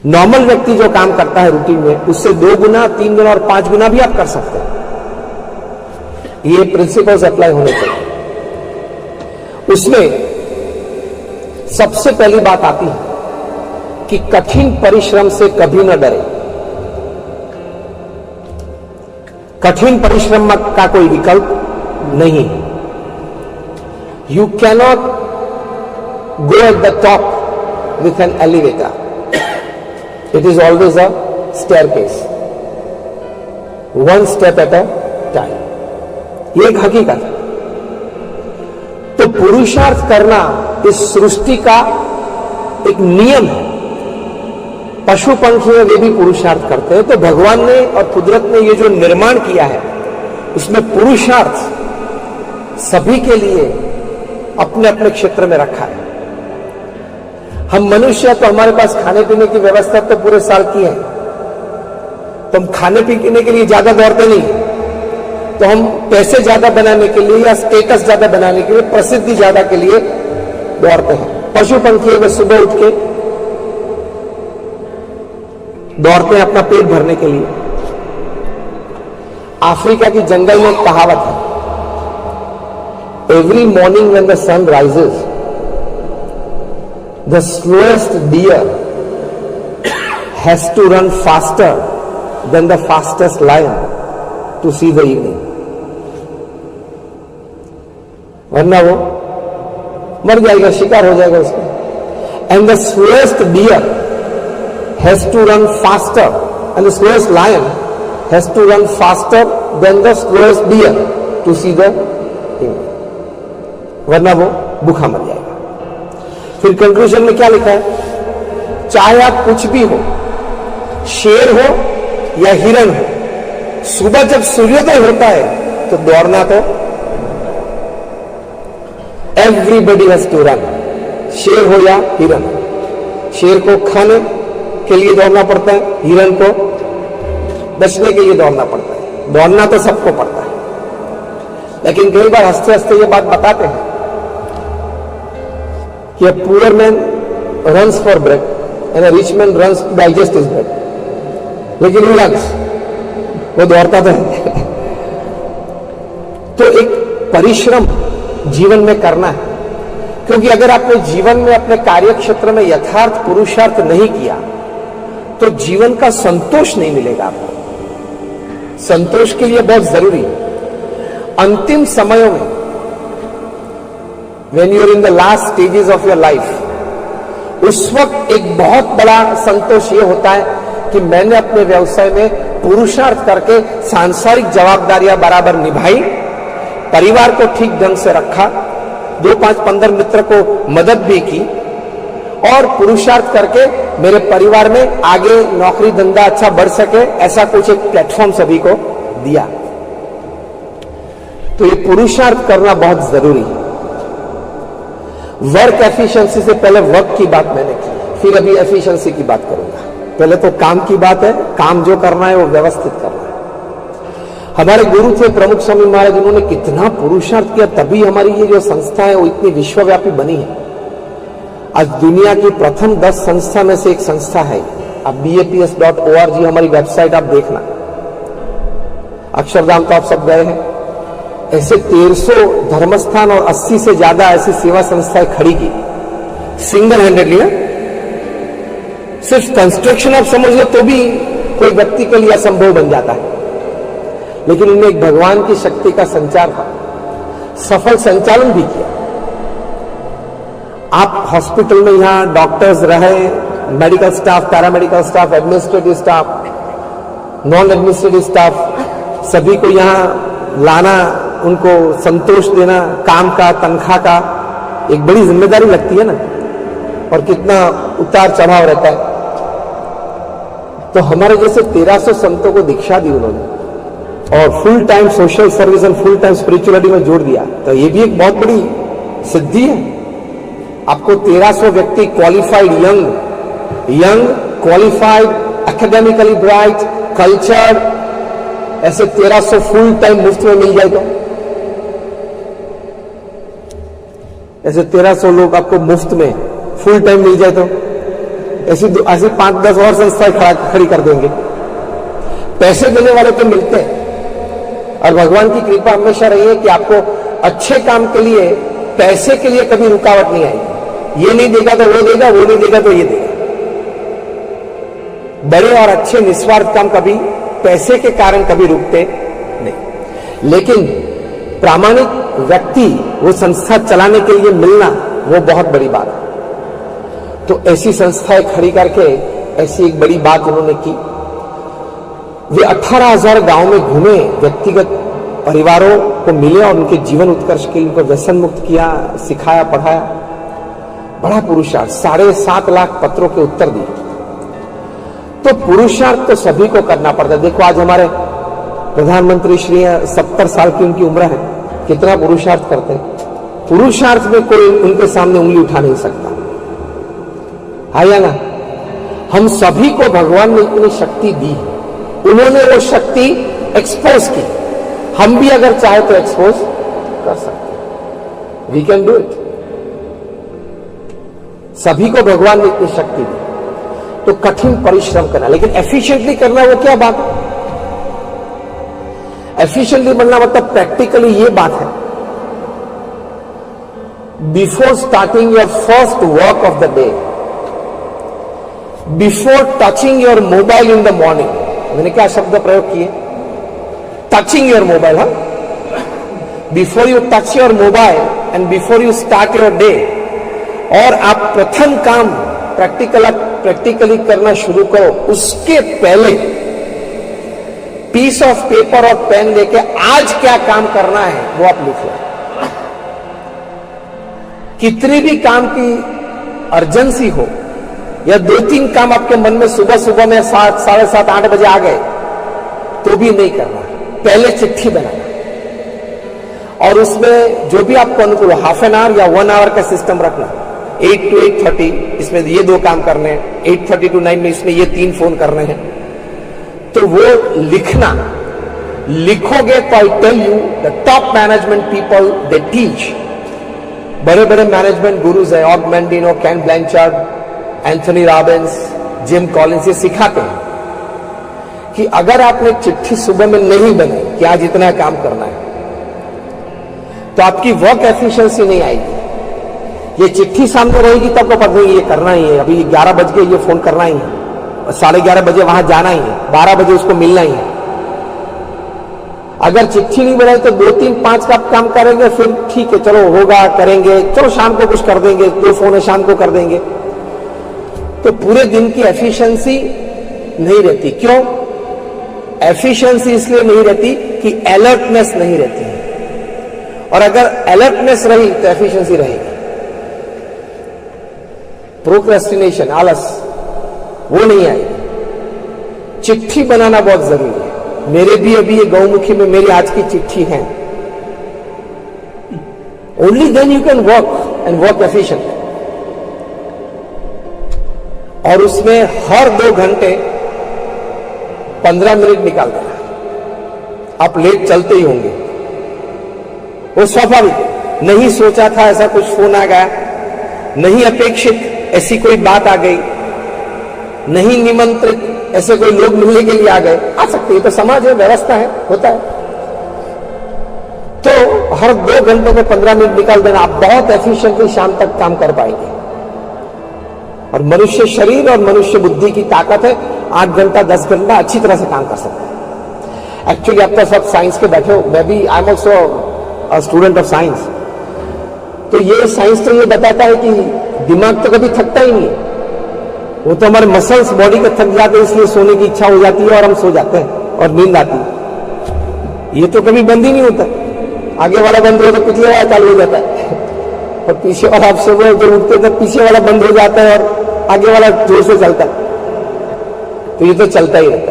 Normal व्यक्ति जो काम करता है रूटीन में, उससे 2 गुना, 3 गुना और 5 गुना भी आप कर सकते हैं। ये प्रिंसिपल्स अप्लाई होने चाहिए। उसमें सबसे पहली बात आती है कि कठिन परिश्रम से कभी न डरे। कठिन परिश्रम का कोई विकल्प नहीं है। You cannot go at the top with an elevator, it is always a staircase, one step at a time. ये एक हकीकत है। तो पुरुषार्थ करना इस सृष्टि का एक नियम है। पशु पंखी में वे भी पुरुषार्थ करते हैं। तो भगवान ने और कुदरत ने ये जो निर्माण किया है, उसमें पुरुषार्थ सभी के लिए अपने अपने क्षेत्र में रखा है। हम मनुष्य तो हमारे पास खाने पीने की व्यवस्था तो पूरे साल की है, तो हम खाने पीने के लिए ज्यादा दौड़ते नहीं, तो हम पैसे ज्यादा बनाने के लिए या स्टेटस ज्यादा बनाने के लिए, प्रसिद्धि ज्यादा के लिए दौड़ते हैं। पशु पंखी में सुबह उठ के दौड़ते हैं अपना पेट भरने के लिए। अफ्रीका की जंगल में एक कहावत है, every morning when the sun rises the slowest deer has to run faster than the fastest lion to see the evening. वरना वो मर जाएगा, शिकार हो जाएगा उसका। And the slowest deer has to run faster and the slowest lion has to run faster than the slowest deer to see the evening, वरना वो भूखा मर जाएगा। फिर कंक्लूजन में क्या लिखा है, चाहे आप कुछ भी हो, शेर हो या हिरण हो, सुबह जब सूर्योदय होता है तो दौड़ना तो एवरीबडी हैज टू रन, शेर हो या हिरण। शेर को खाने के लिए दौड़ना पड़ता है, हिरण को बचने के लिए दौड़ना पड़ता है। दौड़ना तो सबको पड़ता है, लेकिन कई बार हंसते हंसते ये बात बताते हैं कि a poor man runs for bread and a rich man runs to digest his bread, लेकिन वो runs, वो दौड़ता तो है। तो एक परिश्रम जीवन में करना है, क्योंकि अगर आपने जीवन में अपने कार्य क्षेत्र में यथार्थ पुरुषार्थ नहीं किया तो जीवन का संतोष नहीं मिलेगा आपको। संतोष के लिए बहुत जरूरी है अंतिम समयों में, when you are in the last stages of your life, उस वक्त एक बहुत बड़ा संतोष ये होता है कि मैंने अपने व्यवसाय में पुरुषार्थ करके सांसारिक जवाबदारियां बराबर निभाई, परिवार को ठीक ढंग से रखा, 2, 5, 15 मित्र को मदद भी की, और पुरुषार्थ करके मेरे परिवार में आगे नौकरी धंधा अच्छा बढ़ सके, ऐसा कुछ एक प्लेटफॉर्म सभी को दिया। तो ये पुरुषार्थ करना बहुत जरूरी है। वर्क एफिशिएंसी से पहले वर्क की बात मैंने की, फिर अभी एफिशिएंसी की बात करूंगा। पहले तो काम की बात है, काम जो करना है वो व्यवस्थित करना है। हमारे गुरु थे प्रमुख स्वामी महाराज, उन्होंने कितना पुरुषार्थ किया, तभी हमारी ये जो संस्था है वो इतनी विश्वव्यापी बनी है। आज दुनिया की प्रथम 10 संस्था में से एक संस्था है। अब BAPS.org हमारी वेबसाइट आप देखना। अक्षरधाम तो आप सब गए हैं। ऐसे 1300 धर्मस्थान और 80 से ज्यादा ऐसी सेवा संस्थाएं खड़ी की सिंगल हैंडेडली। सिर्फ कंस्ट्रक्शन आप समझ लो तो भी कोई व्यक्ति के लिए असंभव बन जाता है, लेकिन उनमें एक भगवान की शक्ति का संचार था, सफल संचालन भी किया। आप हॉस्पिटल में यहां डॉक्टर्स रहे, medical staff, paramedical staff, administrative staff, non administrative staff, सभी को यहां लाना, उनको संतोष देना, काम का, तनख्वाह का, एक बड़ी जिम्मेदारी लगती है ना, और कितना उतार चढ़ाव रहता है। तो हमारे जैसे 1300 संतों को दीक्षा दी उन्होंने, और full time social service and full time spirituality में जोड़ दिया। तो ये भी एक बहुत बड़ी सिद्धि है। आपको 1300 व्यक्ति qualified, young qualified, academically bright, cultured, ऐसे 1300 फुल टाइम मुफ्त में मिल जाए तो, ऐसे 1300 लोग आपको मुफ्त में फुल टाइम मिल जाए तो ऐसी 5-10 और संस्थाएं खड़ी कर देंगे। पैसे देने वाले तो मिलते हैं, और भगवान की कृपा हमेशा रही है कि आपको अच्छे काम के लिए, पैसे के लिए कभी रुकावट नहीं आएगी। ये नहीं देगा तो वो देगा, वो नहीं देगा तो ये देगा। बड़े और अच्छे निस्वार्थ काम कभी पैसे के कारण कभी रुकते नहीं। लेकिन प्रामाणिक व्यक्ति वो संस्था चलाने के लिए मिलना, वो बहुत बड़ी बात है। तो ऐसी संस्थाएं खड़ी करके ऐसी एक बड़ी बात उन्होंने की। वे 18,000 गांव में घूमे, व्यक्तिगत परिवारों को मिले और उनके जीवन उत्कर्ष के लिए उनको व्यसन मुक्त किया, सिखाया, पढ़ाया। बड़ा पुरुषार्थ, 7.5 लाख पत्रों के उत्तर दिए। तो पुरुषार्थ तो सभी को करना पड़ता है। देखो आज हमारे प्रधानमंत्री श्री 70 साल की उनकी उम्र है, कितना पुरुषार्थ करते हैं। पुरुषार्थ में कोई उनके सामने उंगली उठा नहीं सकता है या ना। हम सभी को भगवान ने इतनी शक्ति दी है, उन्होंने वो शक्ति एक्सपोज की। हम भी अगर चाहे तो एक्सपोज कर सकते हैं। We can do it. सभी को भगवान ने इतनी शक्ति दी, तो कठिन परिश्रम करना, लेकिन एफिशिएंटली करना, वो क्या बात है। एफिशिएंटली बनना मतलब प्रैक्टिकली ये बात है, before starting your first work of the day, before touching your mobile in the morning. मैंने क्या शब्द प्रयोग किए, टचिंग योर मोबाइल। हाँ, before you touch your mobile and before you start your day, और आप प्रथम काम प्रैक्टिकली करना शुरू करो, उसके पहले पीस ऑफ पेपर और पेन लेके आज क्या काम करना है वो आप लिख लो। कितनी भी काम की अर्जेंसी हो, या 2-3 काम आपके मन में सुबह में 7, 7:30, 8 बजे आ गए, तो भी नहीं करना। पहले चिट्ठी बनाना, और उसमें जो भी आपको अनुकूल, हाफ एन आवर या 1 आवर का सिस्टम रखना। 8 to 8:30 इसमें ये 2 काम करने हैं, 8:30 to 9 में इसमें ये 3 फोन करने हैं। तो वो लिखना, लिखोगे तो I tell you the top management people they teach, बड़े बड़े मैनेजमेंट गुरुज हैं, Og Mandino, Ken Blanchard, Anthony Robbins, Jim Collins, ये सिखाते हैं कि अगर आपने चिट्ठी सुबह में नहीं बनाई कि आज इतना काम करना है, तो आपकी वर्क एफिशिएंसी नहीं आएगी। ये चिट्ठी सामने रहेगी तब को पता नहीं ये करना ही है, अभी 11 बज गए, ये फोन करना ही है, 11:30 बजे वहां जाना ही है, 12 बजे उसको मिलना ही है। अगर चिट्ठी नहीं बनाई तो 2, 3, 5 का काम करेंगे, फिर ठीक है चलो होगा, करेंगे, चलो शाम को कुछ कर देंगे, 2 फोन है शाम को कर देंगे। तो पूरे दिन की एफिशिएंसी नहीं रहती। क्यों एफिशिएंसी इसलिए नहीं रहती कि अलर्टनेस नहीं रहती है, और अगर अलर्टनेस रही तो एफिशिएंसी रहेगी। प्रोक्रेस्टिनेशन, आलस, वो नहीं आएगी। चिट्ठी बनाना बहुत जरूरी है। मेरे भी अभी ये गौमुखी में मेरी आज की चिट्ठी है। Only then you can work and work efficient. और उसमें हर 2 घंटे 15 मिनट निकाल देना। आप लेट चलते ही होंगे, वो स्वाभाविक है। नहीं सोचा था ऐसा कुछ फोन आ गया, नहीं अपेक्षित ऐसी कोई बात आ गई, नहीं निमंत्रित ऐसे कोई लोग मिलने के लिए आ गए, आ सकते हैं, तो समाज है, व्यवस्था है, होता है। तो हर 2 घंटों में 15 मिनट निकाल देना, आप बहुत एफिशिएंटली शाम तक काम कर पाएंगे। और मनुष्य शरीर और मनुष्य बुद्धि की ताकत है, 8 घंटा 10 घंटा अच्छी तरह से काम कर सकते हैं। एक्चुअली आप तो सब साइंस के बैठे हो, मैं भी I am also a student of science. तो ये साइंस तो ये बताता है कि दिमाग तो कभी थकता ही नहीं है, वो तो हमारे मसल्स बॉडी के थक जाते हैं, इसलिए सोने की इच्छा हो जाती है और हम सो जाते हैं और नींद आती है। ये तो कभी बंद ही नहीं होता, आगे वाला बंद हो तो पिछले वाला चालू हो जाता है, और पीछे वाला आप सुबह जब उठते तो पीछे वाला बंद हो जाता है और आगे वाला जोर से चलता है। तो ये तो चलता ही रहता है।